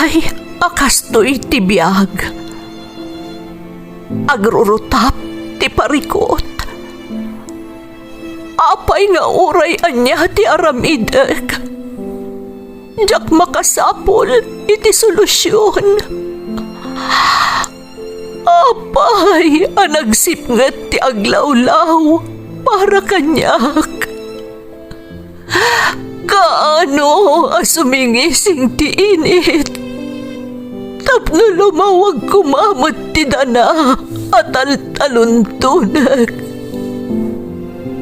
Apay, akastoy tibiyag. Agrurutap ti parikot. Apay nga uray anya ti aramidek. Jak makasapol iti solusyon. Apay, anagsipnget ti aglawlaw para kanyak. Kaano asumingising ti init? Tapno lumawag kumamot ti dana at taluntunak.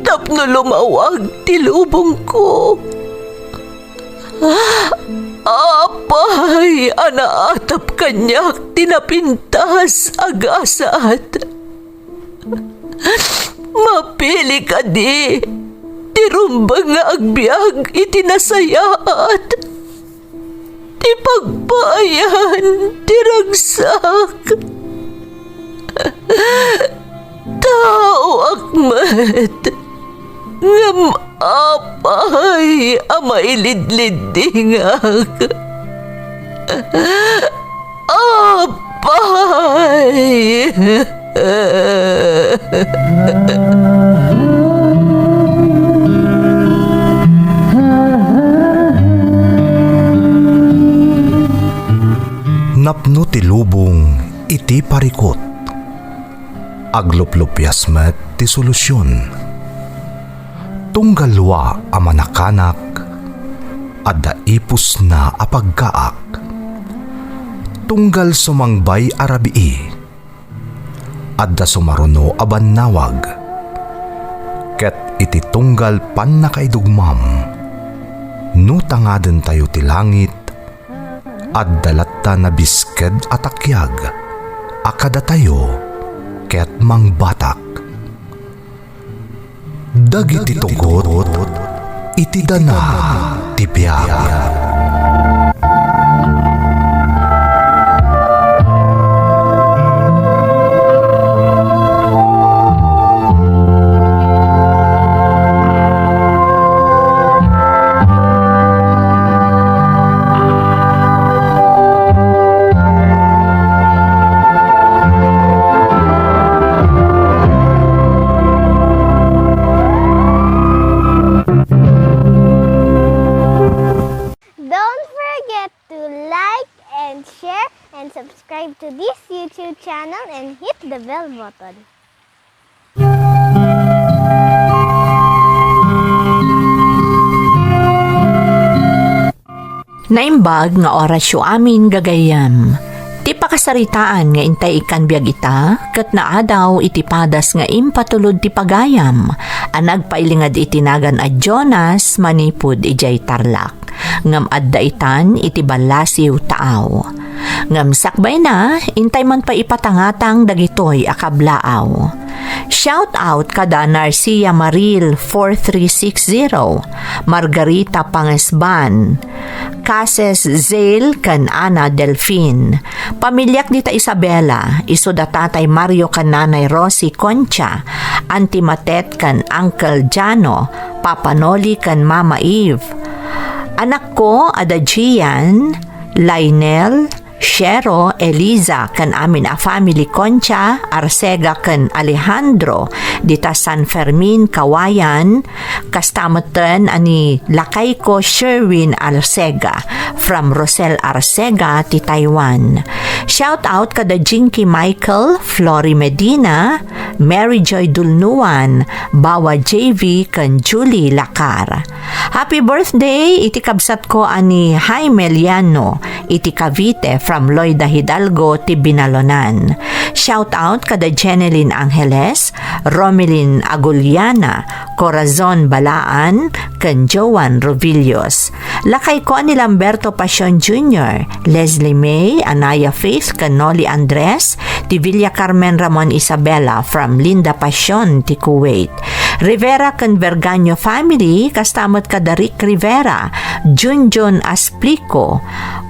Tapno lumawag ti lubong ko. Apay, anaatap kanyak tinapintas agasat. Mapili ka di. Tirumbang nga agbyag itinasayaat. Ti pagbayan, tiragsak. Tao akmat. Ngam apay, amailidlidingak. Apay. Napno ti lubong iti parikot. Agluplupyas met ti solusyon. Tunggalwa a manakanak adda ipus na apagkaak. Tunggal sumangbay arabii adda sumaruno a bannawag. Ket iti tunggal pan nakaidugmam no tangaden tayo ti langit at dalatta na bisked at akyag, akada tayo, ket mangbatak. Dagiti tugot, iti dana, tipyag. Subscribe to this YouTube channel and hit the bell button. Naimbag nga orasyo amin gagayam. Ti pakasaritaan nga intay ikan biag ita, kat naadaw iti padas nga impatulod ti pagayam, anag pailingad itinagan a Jonas manipud ijay tarlak. Ngam adda itan iti balasiw taaw. Ngam sakbay na, intay man pa ipatangatang dagitoy akablaaw. Shout out kada Narcia Maril 4360, Margarita Pangesban, Cases Zale kan Ana Delfin, pamilyak dita Isabela, iso da tatay Mario kan nanay Rosie Concha, Auntie Matet kan Uncle Jano, Papa Noli kan Mama Eve, anak ko ada Gian, Lionel, Shero, Eliza, kan amin a family Concha, Arcega kan Alejandro, dita San Fermin, Kawayan, kastamatan ani lakay ko Sherwin Arcega, from Rosel Arcega, ti Taiwan. Shout out kada Jinky Michael, Flory Medina, Mary Joy Dulnuan, Bawa JV, kan Julie Lacar. Happy birthday, iti kabsat ko ani Jaime Liano, iti Cavite, from Loida Hidalgo, ti Binalonan. Shout out kada Jeneline Angeles, Romelin Aguliana, Corazon Balaan, kan Joan Rovillos. Lakay ko ni Lamberto Pasion Jr., Leslie May, Anaya Faith, kan Noli Andres, ti Villa Carmen Ramon Isabela, from Linda Pasion, ti Kuwait. Rivera ken Vergaño family kastamot kada Rick Rivera, Junjun Asplico,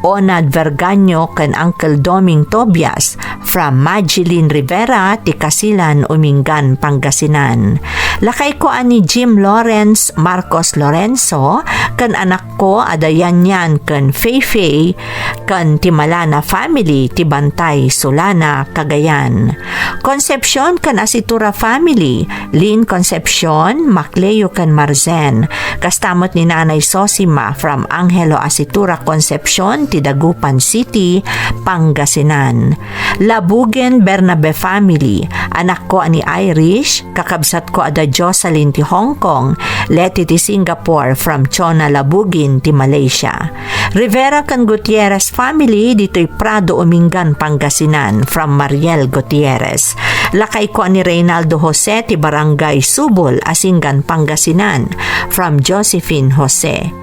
Onad Vergaño ken Uncle Doming Tobias from Magilin Rivera ti Kasilan, Umingan, Pangasinan. Lakay ko ani Jim Lawrence Marcos Lorenzo ken anak ko Adayanyan ken Feifei ken Timalana family ti Bantay, Solana, Cagayan. Concepcion ken Asitura family, Lynn Concepcion, Macleo ken Marzen, kastamot ni Nanay Sosima from Angelo Asitura Concepcion ti Dagupan City, Pangasinan. Labugen Bernabe family, anak ko ani Irish, kakabsat ko ada Jocelyn ti Hong Kong, Leti ti Singapore from Chona Labugin ti Malaysia. Rivera ken Gutierrez family dito'y Prado, Umingan, Pangasinan from Mariel Gutierrez. Lakay ko ni Reynaldo Jose ti Barangay Subol, Asingan, Pangasinan from Josephine Jose.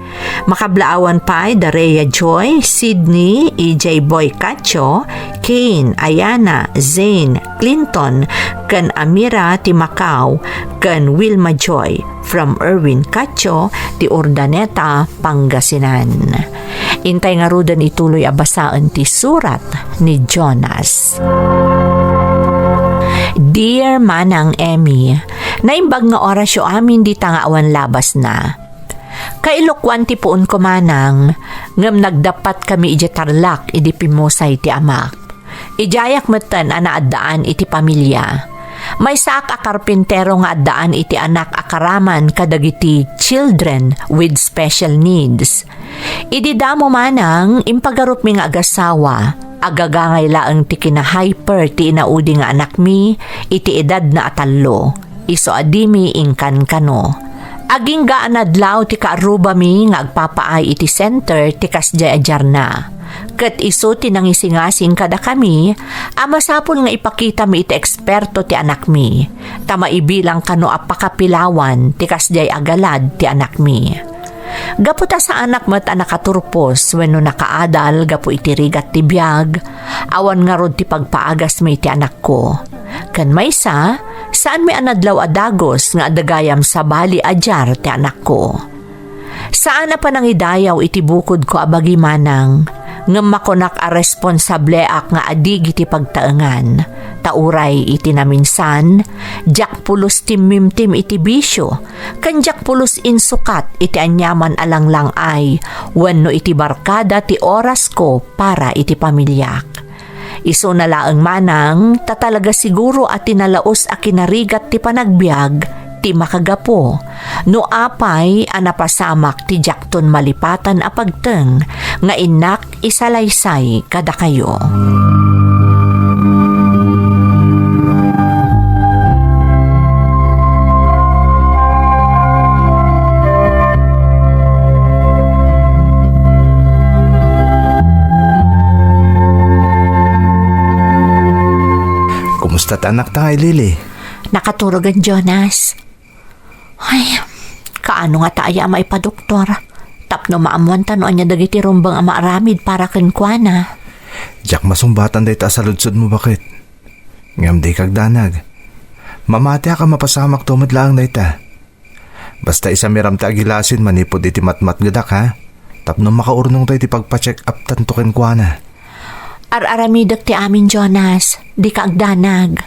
Makablaawan pa ay Dareya Joy, Sydney, EJ Boy Cacho, Kane, Ayana, Zane, Clinton, ken Amira ti Macau, ken Wilma Joy from Erwin Cacho ti Urdaneta, Pangasinan. Intay nga rudan ituloy abasaan ti surat ni Jonas. Dear Manang Emmy, naimbag nga oras yo amin di tangaawan labas na. Kailokwan ti puon ko manang, ngam nagdapat kami iti Tarlac iti Pimosay ti amak. Ijayak metten ana addaan iti pamilya. May saak a karpintero nga addaan iti anak akaraman kadagiti children with special needs. Ididamo manang impagarup mi nga agasawa, agagangay laeng ti kina-hyper ti inaudi nga anak mi iti edad na atallo. Iso adimi ingkan kano. Aging gaan adlaw ti kaaruba mi nga agpapaay iti center ti kasjay ajar na. Ket iso ti nangisingasing kada kami, amasapol nga ipakita mi iti eksperto ti anak mi. Tama ibilang kano apakapilawan ti kasjay agalad ti anak mi. Gaputa sa anak met anakaturpos wenno nakaadal gapu iti rigat ti biag, awan nga rod ti pagpaagas mi iti anak ko. Ken maysa, saan may anadlaw adagos nga adagayam sa bali ajar ti anak ko. Saan na pa nang idayaw iti bukod ko abagi manang, ngem makonak a responsable ak nga adig iti pagtaengan. Tauray iti naminsan, jak pulos timimtim iti bisyo, kan jak pulos insukat iti anyaman alanglang ay, wenno iti barkada ti oras ko para iti pamilyak. Iso na laeng manang, tatalaga siguro at tinalaos a kinarigat ti panagbiag, ti makagapo. No apay, anapasamak ti jakton malipatan a pagteng, nga inak isalaysay kada kayo. Kumusta't anak tayo, Lily? Nakaturogan, Jonas. Ay, kaano nga taaya maipadoktor? Tapno maamuan tano anya dagiti rumbang amaaramid para kenkwana. Jak masumbatan day ta sa ludsod mo bakit? Ngam day kagdanag. Mamati ka mapasamak tumad lang day ta. Basta isa miram ta agilasin manipod iti matmat gadak ha. Tapno makaurnong tayo ti pagpacheck up tanto kenkwana. Ar-aramidok ti amin, Jonas. Di ka agdanag.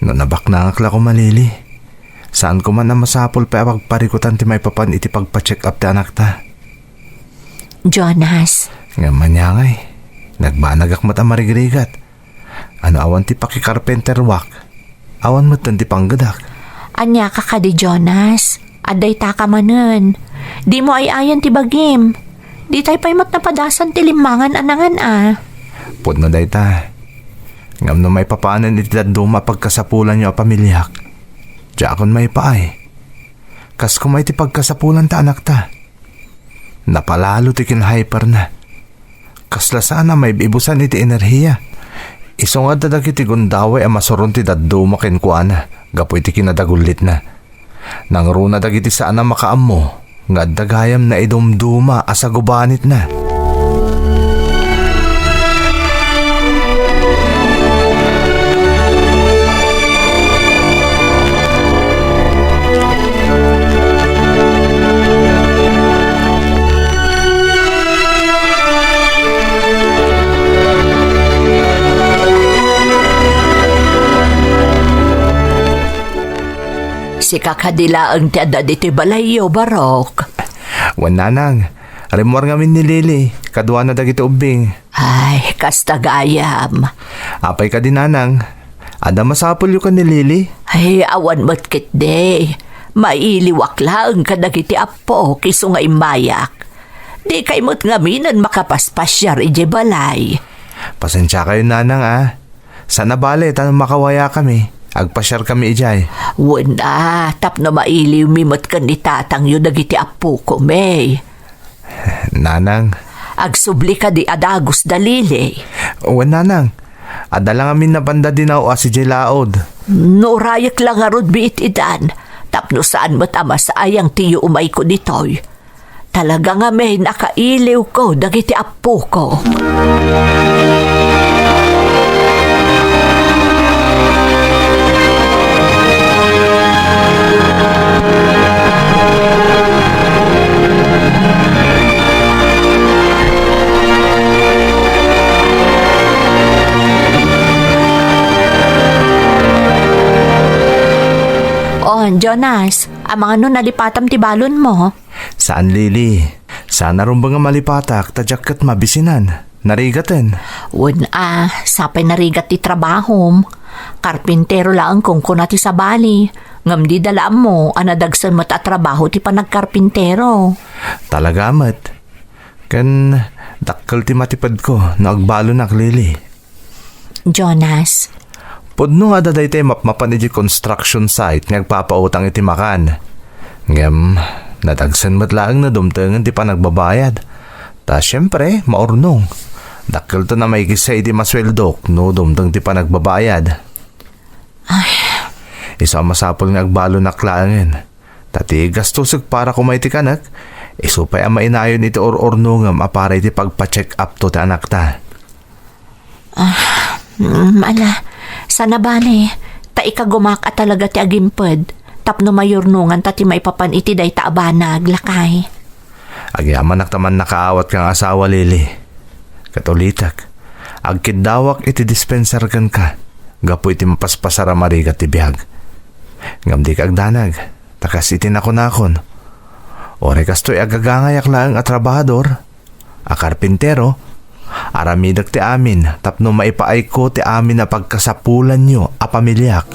No nabaknangak ko malili. Saan ko man na masapol pa pagparikutan ti may papan iti pagpa-check up ti anak ta. Jonas. Nga manyangay. Nagbanagak mata marigrigat. Ano awan ti pakikarpenter wak. Awan matan ti panggadak. Anya ka ka di, Jonas. Aday ta ka manen. Di mo ay ayan ti bagim. Di tayo pa'y matnapadasan ti limangan anangan Pud na day ta. Ngam no may papaanan iti daduma pagkasapulan nyo a pamilyak. Diakon may paay. Kas kumay ti pagkasapulan ta anak ta. Napalalo ti kinhyper na. Kasla sana may ibusan iti enerhiya. Isungad na dagiti gundaway a masuron ti daduma kenkuana. Gapo iti kinadagulit na. Nangruna dagiti sana makaammo. Nga dagayam na idumduma asagubanit na. si kakadilaang ti adda dito'y balayo, Barok. Wan nanang, remor ngamin ni Lily, kadwa na dagiti ubing. Ay, kastagayam. Apay ka din nanang, ada masapol yu ka ni Lily. Ay, awan mo't kit day. Mailiwak lang kadagiti apo kiso nga imbayak. Di kay mo't ngaminan makapaspasyar ije balay. Pasensya kayo nanang Sana bale, tanong makawaya kami. Agpasyar kami ijay. Wala, tapno mailiw mimot kan itatang yun dagiti apo ko, May. Nanang. Agsubli ka di adagos dalili. Wan nanang, ada lang amin na banda dinaw si Jelaod. No rayak lang arod biit idan. Tapno saan mo't ama sa ayang tiyo umay ko ditoy. Talaga nga may nakailiw ko dagiti apo ko. Jonas, ang mga nun nalipatam ti balon mo. Saan Lily? Sana rin ba nga malipatak, tadyak kat mabisinan. Narigatan. Sapay narigat ti trabahom. Karpintero lang kung kunati sa bali. Ngam di dalaan mo, anadagsan mo't at trabaho ti panagkarpintero. Talaga mat. Kan dakkel ti matipad ko, nagbalo nak Lily. Jonas, Pudno nga daday tayo mapmapan iti construction site nga nagpapautang iti makan. Ngem, nadagsan matlaang na dumtengan ti panagbabayad. Ta syempre, maurnong. Dakkel to na may kisa iti masweldok no dumteng ti panagbabayad. Ay. Isa masapol nga agbalo na klaangin. Tati gastusag para kumay ti kanak. Isupay ang mainayon iti or-ornongam apara iti pagpa-check up to ti anak ta. Sana bale, ta ikagumaka talaga ti agimped, tapno mayurnungan ta ti maipapan iti day taabana aglakay. Agyaman naktaman nakaawat kang asawa Lily. Katulitak, agkidawak iti dispenser kan ka, gapo iti mapaspasara marigat ti biyag. Ngam di kagdanag, takas iti nakon-nakon. Ore kasto'y agagangayak lang at trabahador, a karpintero, aramidag ti amin, tapno maipaay ko ti amin na pagkasapulan nyo a pamilyak.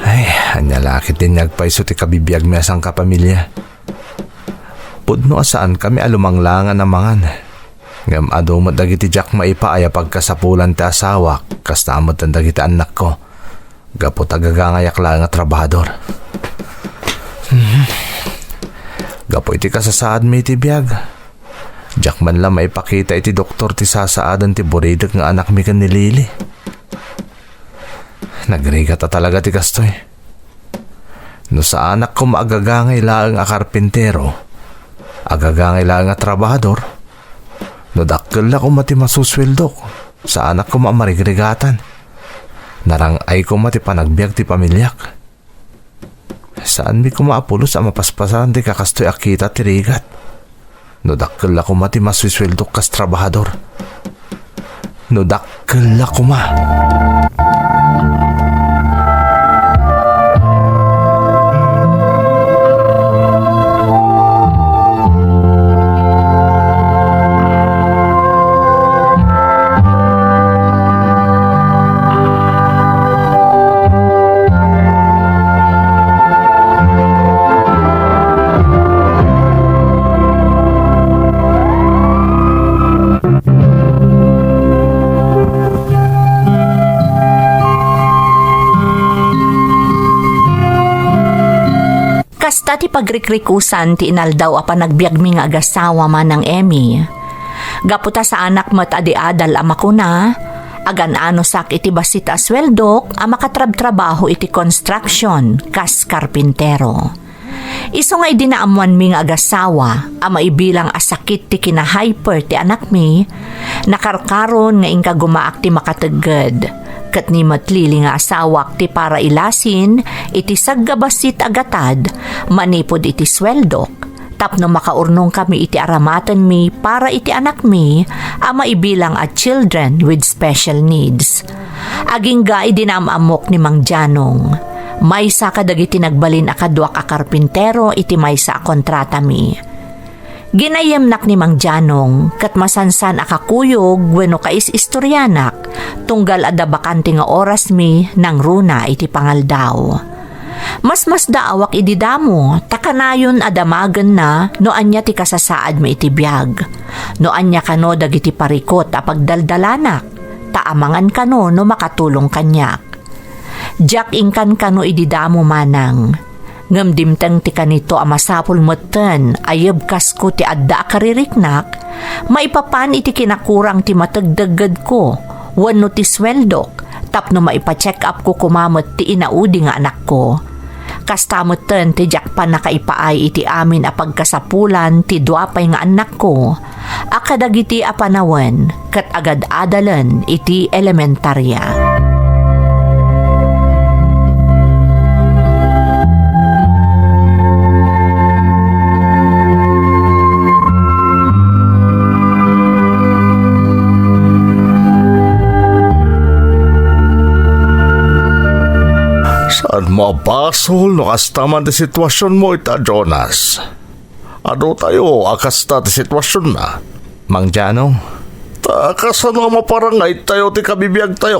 Ay, anyalakit din nagpaiso ti kabibiyag mi asang kapamilya. Pudno asaan kami alumanglangan na mangan. Ngam adumat dagiti Jack maipaaya pagkasapulan ti asawa, kastamot ang dagiti anak ko. Gapo tagagangayak lang nga trabahador. Gapo iti kasasaad mi iti biyag. Jack man lang maipakita iti doktor ti sasaadan ti buridag nga anak mi kan ni Lily. Nagriga ta talaga ti kastoy. No sa anak ko maagagangay lang a karpintero, agagangay lang nga trabahador, no dakkel na ko mati masusweldok, sa anak ko mamarigregatan, narangay ko mati panagbiag ti pamilyak. Saan mi ko maapulos ang mapaspasan ti kakastoy akita ti rigat, no dakkel na ko mati masusweldok kas trabahador, no dakkel na ko ma. Kasta ti pagrikrikusan ti inaldaw a panagbiag mi nga agasawa man ng Emmy. Gaputa sa anak mo't adi-adal amakuna, agan ano sak iti basit a sweldok a makatrab-trabaho iti construction kas karpintero. Iso nga idinaamuan mi nga agasawa a maibilang asakit ti kina-hyper ti anak mi, nakarkaron nga ingka gumaak ti makateged. Kat ni matlili nga asawak ti para ilasin, iti saggabasit agatad, manipod iti sweldok. Tapno makaurnong kami iti aramatan mi para iti anak mi, ama ibilang at children with special needs. Aging ga idinamamok ni Mang Janong. Maysa kadagiti nagbalin akadwak a karpintero iti maysa a kontrata mi. Ginayemnak ni Mang Janong kat masansan akakuyog wenno kais istoryanak tunggal adda bakante nga oras mi nang runa iti pangaldaw. Mas daawak ididamo, takanayon adamagan na no anya ti kasasaad mo iti biyag. No anya kano dagiti parikot a pagdaldalanak, taamangan kano no makatulong kanyak. Jack ingkan kano ididamo manang. Ngem dimteng ti kanito a masapul metten ayeb kasko ti adda kaririknak, maipapan iti kinakurang ti matagdaggad ko, wenno ti sweldok, tapno maipa-check up ko kumamot ti inaudi nga anak ko. Kastamutan ti Jack pa nakaipaay iti amin a pagkasapulan ti duapay nga anak ko, akadagiti a panawan kat agad adalan iti elementarya. Saan mabasol no kastaman ti sitwasyon mo ita, Jonas? Ano tayo akasta ti sitwasyon na? Mang Janong, Kasan nga maparangay tayo ti kabibiyag tayo?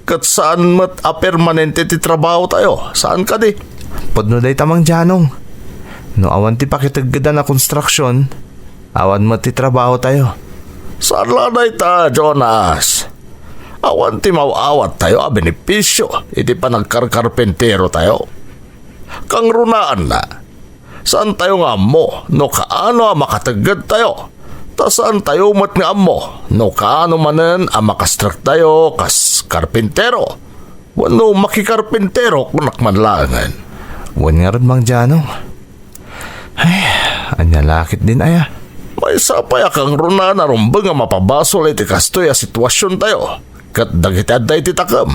Kat saan mat a permanente ti trabaho tayo? Saan ka di? pudno day ta Mang Janong. No awan ti pakitagda na konstruksyon, awan mo ti trabaho tayo. Saan lanay ta, Jonas? Awan ti mawawat tayo a benepisyo, iti pa nagkarkarpentero tayo. Kang runaan na, saan tayo nga mo, no kaano a makatagad tayo? Ta saan tayo mat nga mo, no kaano manen a makastrak tayo kas karpentero? Wano makikarpentero kunak manlangan. Wan nga rin Mang Janong. Ay, anyalakit din aya. May sapay kang runaan na rumbang nga mapabasol iti kastoy a sitwasyon tayo. Kat dagiti adday ti takam.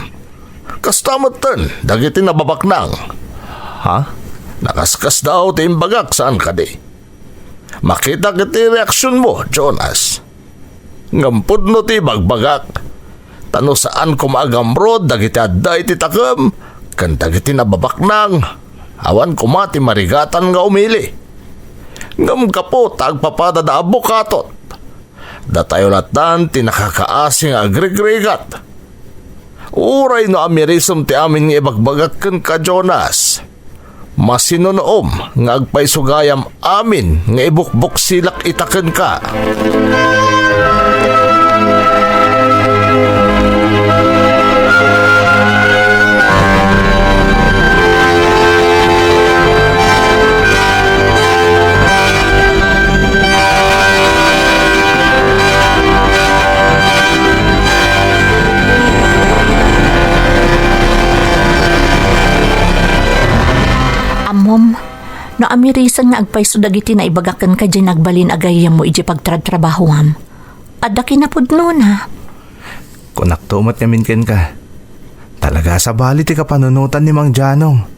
Kastamatan, dagiti nababaknang. Ha? Nakaskas daw ti imbagak saan ka di. Makita kiti reaksyon mo, Jonas. Ngampod no ti bagbagak. Tano saan kumagamrod, dagiti adday ti takam. Kan dagiti nababaknang. Awan kumati marigatan nga umili. Ngam kapo tagpapada da abokatot. Da tayo latan ti nakakaasing agrigrigat. Uray no amirisom ti amin nga ibagbagakken ka, Jonas. Masinunoom nga agpaisugayam amin nga ibukbok silak itaken ka. Amom, no amirisan nga agpayso dagiti na ibagakan ka dyan nagbalin agayam mo iji pagtratrabahom. Adda kinapudno na. Kung naktumat ngamin ken ka, talaga sa bali ti kapanunutan ni Mang Janong.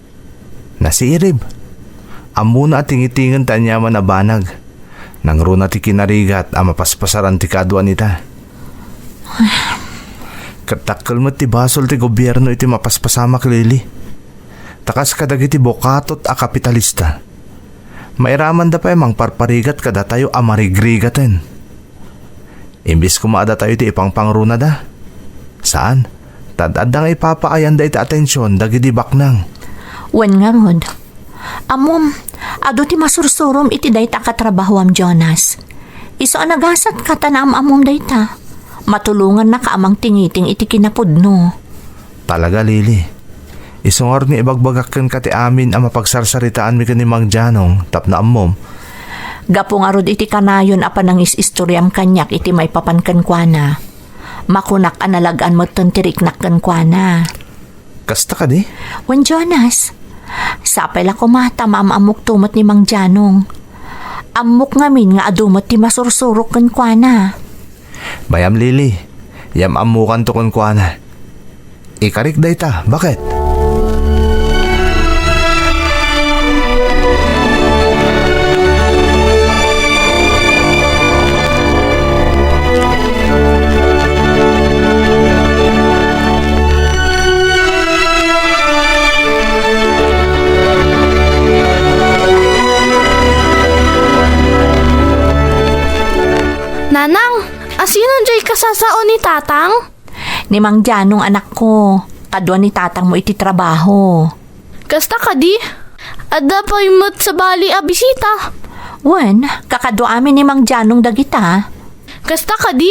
Nasiirib. Amo na tingitingan ta niyaman na banag. Nang runa ti kinarigat a mapaspasaran ti kadwa nita. Katakkel mo ti basol ti gobyerno iti mapaspasama klili. Takas kadagiti bokatot a kapitalista. Mairaman da pa emang parparigat kada tayo amarigrigaten. Imbis kumaada tayo ti ipangpangruna da. Saan? Tadada nga ipapaayan da iti atensyon dagiti baknang. Wen nga rod. Amom, ado ti masursurom iti dayta katrabahoam, Jonas. Iso anagasat katanam amom dayta. Matulungan na kaamang tingiting iti kinapudno. Talaga, Lili. Isungor ni ibagbagakken ka ti amin ang mapagsarsaritaan mi ni Mang Janong tapna amom. Gapo nga rod iti kanayon apa nang istoryam kanyak iti may papankan kwa na. Makunak analagaan mo tontiriknak kan kwa na. Kasta ka di? Wan Jonas, sapay la kumata maamamok tumot ni Mang Janong. Amok ngamin nga adumot ti masursurok kan kwa na. Bayam, Lili. Yam amukan to kon kwa na. Ikarik dayta, bakit? Nanang, asino jay kasasao ni tatang? Ni Mang Janong anak ko, kadwa ni tatang mo iti trabaho. Kasta ka di? Adda pa imot sa bali a bisita. Wan, kakadwa amin ni Mang Janong dagita. Kasta ka di?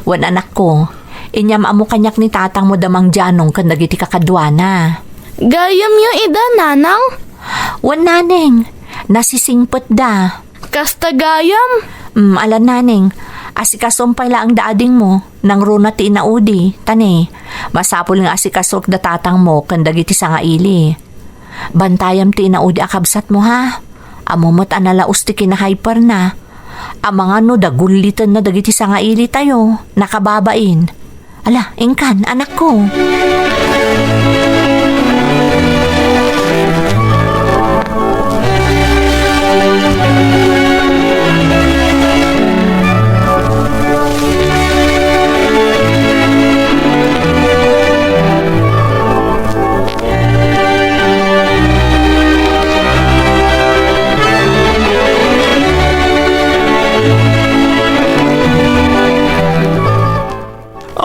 Wan anak ko, inyam amo kanyak ni tatang mo da Mang Janong kan dagiti kakadwa na. Gayam yung ida, nanang. Wan naneng, nasisingpot da. Kasta gayam. Alan naneng, asikasumpay la ang daading mo, nang runa ti inaudi, tane, masapul nga asikasok da tatang mo, kandagiti sa nga ili. Bantayam ti inaudi akabsat mo ha, amumot analaos ti kinahyper na, amang ano da gulitan na dagiti sa nga ili tayo, nakababain. Ala, ingkan, anak ko.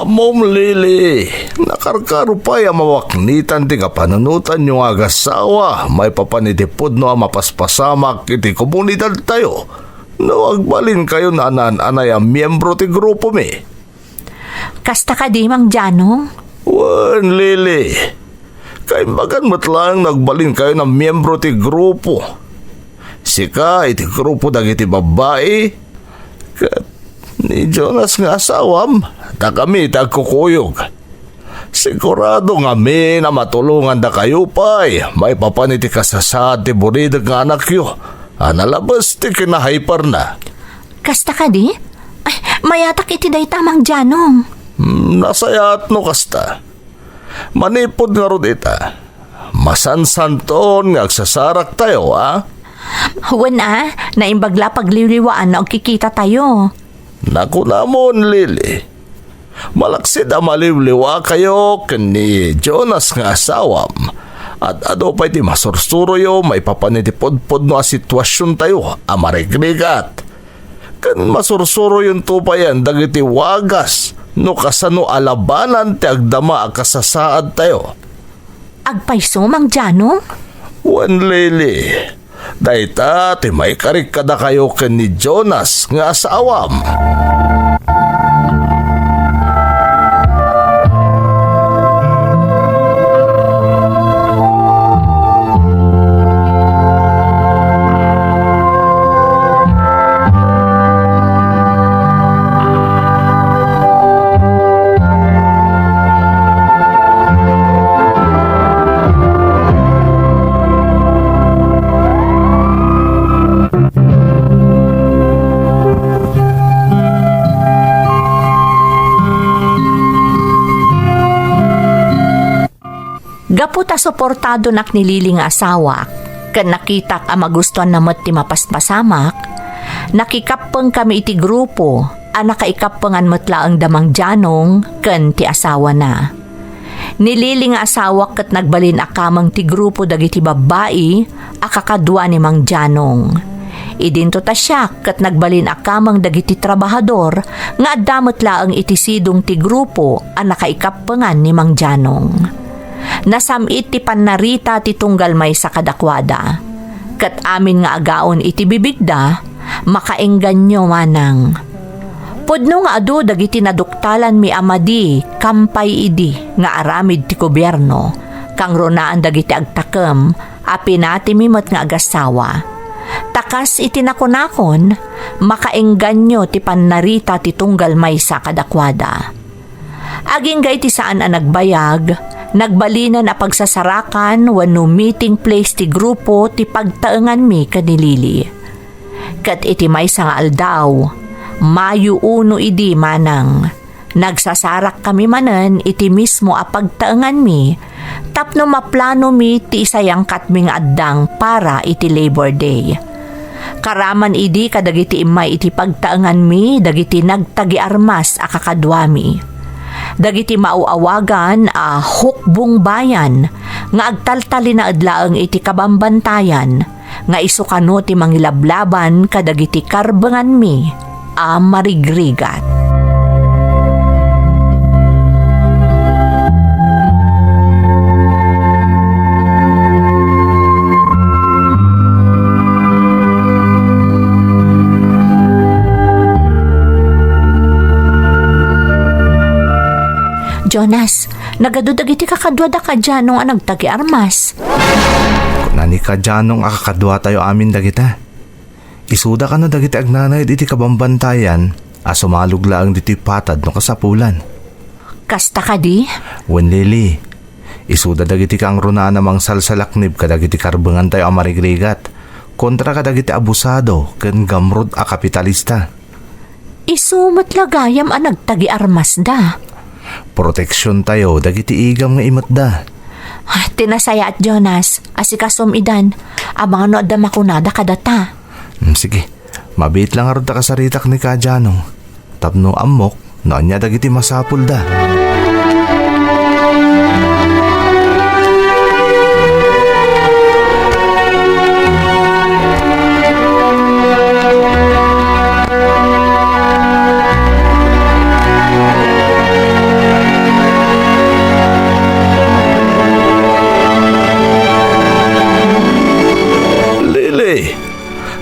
Mom Lily, nakarkaro pa yung mawaknitan ti kapanunutan yung agasawa. May papanitipod no ang mapaspasamak iti komunidad tayo. No agbalin kayo na anan-anay ang miyembro ti grupo mi. Kasta ka di, Mang Janong? Wan, Lily. Kaimbagan mo't lang nagbalin kayo ng miyembro ti grupo. Sika iti grupo dagiti babae. Kat ni Jonas nga asawam, ta kami tagkukuyog. Sigurado nga mi na matulungan da kayo pa'y may papaniti kasasad ti buridag nga anak yo. Analabas ti kinahyper na. Kasta ka di? Ay, mayatak iti day tamang Janong. Nasayat no kasta. Manipod nga ron ita. Masansanton nga agsasarak tayo, ha? Wan naimbagla pagliliwaan na kikita tayo. Naku namon, Lily. Malaksid ang maliliwa kayo ni Jonas nga asawam. At ado pa iti masursuroyo may papanitipod-pod no a sitwasyon tayo amarigrigat. Kan masursuro yung tupayan dagiti wagas no kasano alabanan ti agdama a kasasaad tayo. Agpayso, Mang Janong? Wan, Lily. Dayta ti may karik kada kayo ni Jonas nga asawam. Gaputa suportado nak nililing asawa, kan nakitak ang magustuhan na ti mapaspasamak, nakikapeng kami iti grupo, ang nakaikapengan matla ang damang Janong, kan ti asawa na. Nililing asawa kat nagbalin akamang ti grupo dagiti babae, akakadwa ni Mang Janong. Idinto ta siya kat nagbalin akamang dagiti trabahador, nga adamot laang itisidong ti grupo, ang nakaikapengan ni Mang Janong. Nasamit ti panarita ti tunggal may sa kadakwada. Kat amin nga agaon iti bibigda, makaenggan nyo manang. Pudno nga adu dagiti naduktalan mi amadi, kampay idi, nga aramid ti gobyerno, kang ronaan dagiti agtakem, api nati mimot nga agasawa. Takas iti nakonakon, makaenggan nyo ti panarita ti tunggal may sa kadakwada. Aging gay ti saan ang nagbayag, nagbalinan a pagsasarakan wano meeting place ti grupo ti pagtaengan mi kanilili. Kat iti may nga aldaw, Mayo 1 idi manang, Nagsasarak kami manen iti mismo a pagtaengan mi. Tapno maplano mi ti isayang katming addang para iti Labor Day. Karaman idi kadagiti imay iti pagtaengan mi dagiti nagtagi armas a kakadwami. Dagiti mauawagan a hukbong bayan nga agtaltali na adlaeng iti kabambantayan nga isukano ti mangilablaban kadagiti karbengan mi a marigrigat. Jonas, nagadudag iti kakadwada ka dyan nung nagtagi armas. Kunani ka dyan nung akakadwa tayo amin dagita. Isuda ka na dagiti agnanay iti kabambantayan a sumalog laang diti patad no kasapulan. Kasta ka di? Wen Lily, isuda dagiti kang runa namang salsalaknib kadagiti karbengan tayo a marigrigat kontra kadagiti abusado ken gamrod a kapitalista. Isumot lagayam a nagtagi armas da. Proteksyon tayo dagiti igam nga imatda. Tinasaya at Jonas, asikasom idan, abang ano da makunada kadata. Sige, mabit lang arod ta kasaritak ni Kajanong. Tapno amok, noon niya dagiti masapul da.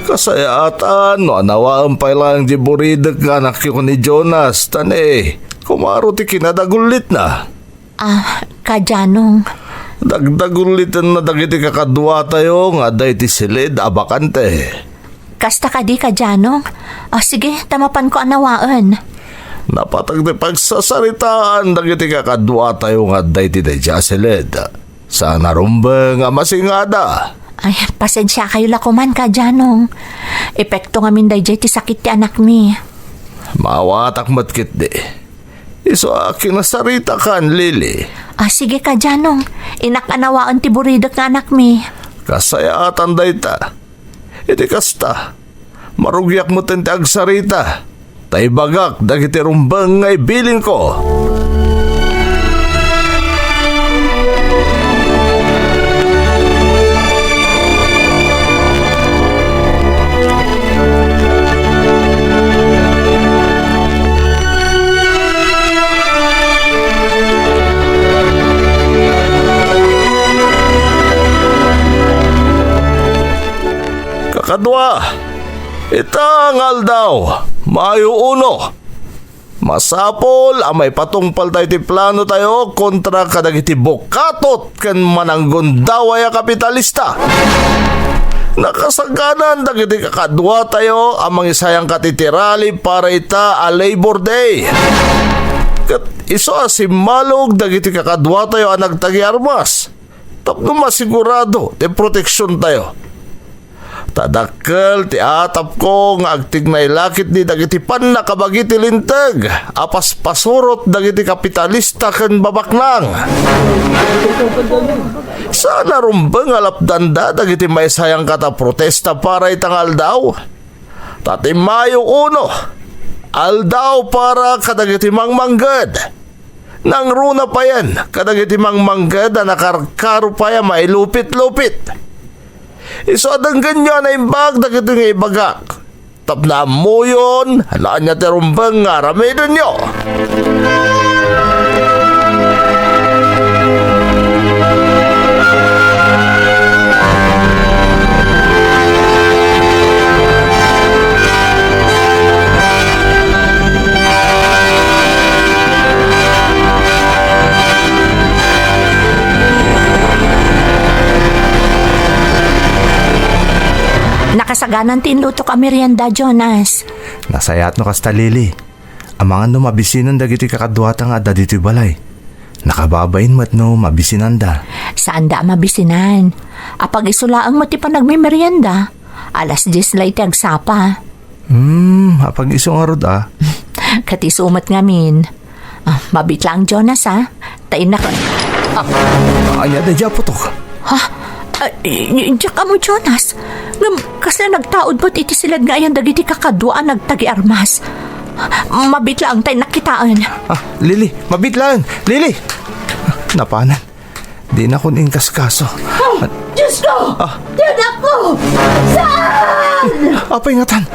Kasayatan, no anawaan pa lang di buridag nga anak ko ni Jonas. Tane, kumaro ti kinadagulit na. Kajanong. Dagdagulitan na dagiti kakadwa tayo nga day ti silid abakante. Kasta ka di, Kajanong. Sige, tamapan ko anawaan. Napatag di pagsasaritaan dagiti kakadwa tayo nga day ti day silid. Sa narumbang nga masingada. Ay, pasensya kayo lakuman, Kajanong. Epekto nga min dayjay ti sakit ti anak mi. Mawatak matkit di. Iso akin nasarita kan, Lily. Sige, Kajanong. Inakanawaan ti buridak nga anak mi. Kasayatan day ta. Iti kasta. Marugyak mo ti agsarita. Tay bagak dagiti rumbang nga ibilin ko. Kakadwa, itangal daw, Mayo 1. Masapol amay patungpal tayo ti plano tayo kontra kadagiti bukatot ken mananggon daway a kapitalista. Nakasaganan dagiti kakadwa tayo amang isayang katitirali para ita a Labor Day. Kat iso asimalog dagiti kakadwa tayo a nagtagi armas. Tapno masigurado ti proteksyon tayo. Tadakkel ti atap ko nga agtignay lakit ni dagiti pan nakabagiti linteg apas pasurot dagiti kapitalista ken babaknang. Sana rumbeng alapdanda dagiti may sayang kata protesta para itangal daw. Tati Mayo 1, aldaw para kadagiti mangmangged. Nang runa pa yan, kadagiti mangmangged na nakarkaro pa yan mailupit-lupit. Iso adang ganyan na imbag na kito nga ibagak. Tapna mo yun, halaan niya terumbang nga ramedon nyo. Nakasaganan ti inluto ka merienda, Jonas. Nasayat no kasta Lily. Amangan no mabisinan dagiti kakadwata nga dagiti balay. Nakababain mat no mabisinan da. Saan da mabisinan? Apag isulaang mo ti panagmimerienda. Alas 10 lay ti agsapa. Apag isong arod Katisumat nga min. Mabit lang, Jonas, ha? Tain na ka. Anya da dya putok. Ha? Diyak ka mo, Jonas. Kasi nagtaod mo't iti silad nga yan dagiti kakadua nagtagi armas. Mabit lang tayo nakitaan. Lili, mabit lang. Lili! Napanan. Di na kun ingkas-kaso. Diyos ko! Yan ako! Saan? Apa ingatan?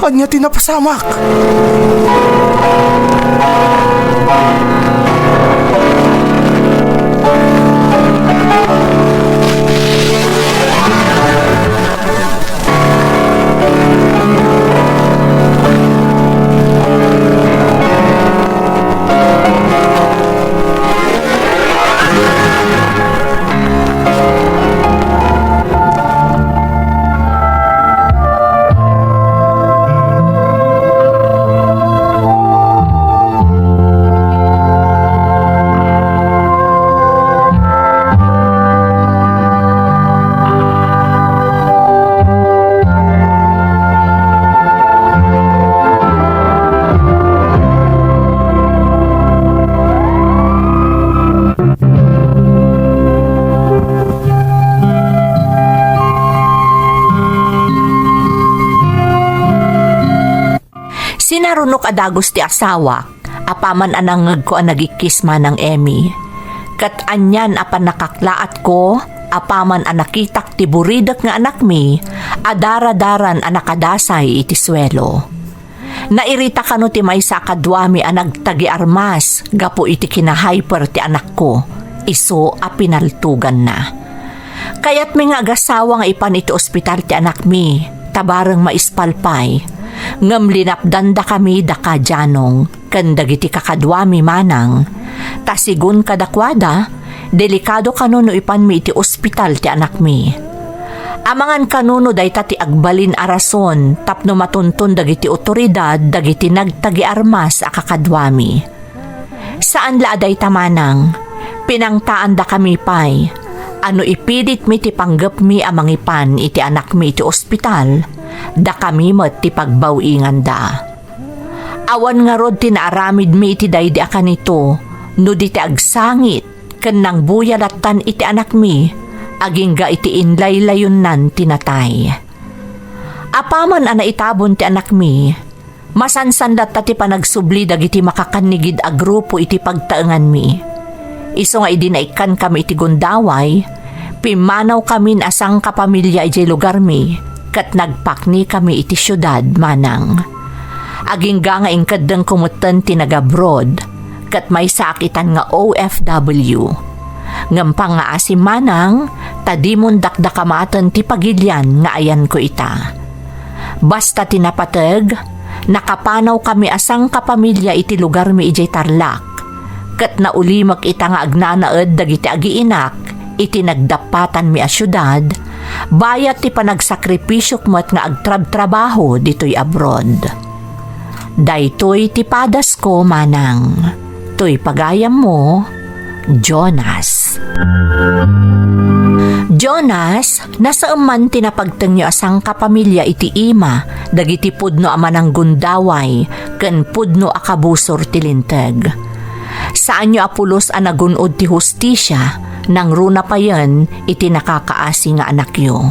Anya tinapasamak. Sinarunok adagos ti asawa, apaman anangag ko ang nagikisma ng Emmy. Kat anyan apan nakaklaat ko, apaman ang nakitak ti buridak nga anak mi, adara-daran ang nakadasay iti swelo. Nairita kano ti maysa kadwami ang nagtagi armas, gapo iti kinahyper ti anak ko, iso a pinaltugan na. Kaya't may nga agasawa nga ipan iti ospital ti anak mi, tabarang maispalpay. Ngam linapdan da kami da kadyanong, kandagiti kakadwami manang. Tasigun kadakwada, delikado kanuno ipan mi iti ospital ti anak mi. Amangan kanuno dayta ti agbalin arason, tapno matuntun dagiti otoridad, dagiti nagtagi armas a kakadwami. Saan la dayta manang? Pinangtaan da kami pay. Ano ipilit mi ti panggap mi amangipan iti anak mi iti ospital, da kami mo't ti pagbawingan da. Awan nga rod tinaaramid mi iti daydi akan ito, no di ti agsangit, ken nang buyalatan iti anak mi, aging ga iti inlaylayon nan tinatay. Apaman ana itabon ti anak mi, masansandat ta ti panagsubli dagiti makakanigid a grupo iti pagtaengan mi. Iso nga idinaikan kami iti gundaway, pimanaw kami asang kapamilya iti lugar mi, kat nagpakni kami iti syudad manang. Aging nga ingkadang kumutan ti nagabroad, kat may sakitan nga OFW. Ngampang nga asim manang, tadimon dakdakamatan ti pagilyan nga ayan ko ita. Basta tinapatag, nakapanaw kami asang kapamilya iti lugar mi iti Tarlac, kat naulimak ita nga agnanaed dagiti agiinak, iti nagdapatan mi a syudad, bayat ti panagsakripisyok mo't nga agtrab-trabaho dito'y abroad. Daytoy ti padas ko manang, to'y pagayam mo, Jonas. Jonas, nasa man tinapagteng nyo asang kapamilya iti ima, dagiti pudno amanang gundaway, ken pudno akabusor tilinteg. Saan nyo apulos ang nagunod ti hustisya, nang runa pa yan, iti nakakaasi nga anak yo.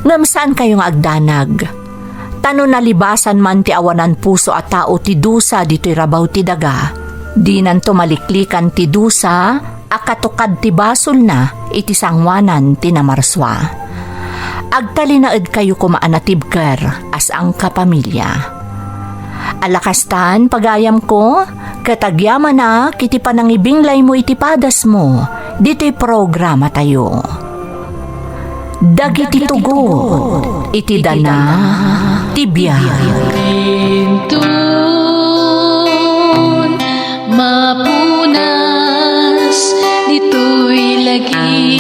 Ngam saan kayong agdanag? Tano nalibasan man ti awanan puso at tao ti dusa dito'y rabaw ti daga. Di nanto maliklikan ti dusa, akatukad ti basol na, iti sangwanan ti namarswa. Agtalinaed kayo kumaanatibker, as ang kapamilya. Alakastan, pagayam ko, katagyaman na, kiti panangibinglay mo iti padas mo, dito'y programa tayo. Dagiti tugo, iti dana, tibiyay. Intun, mapunas, dito'y lagi.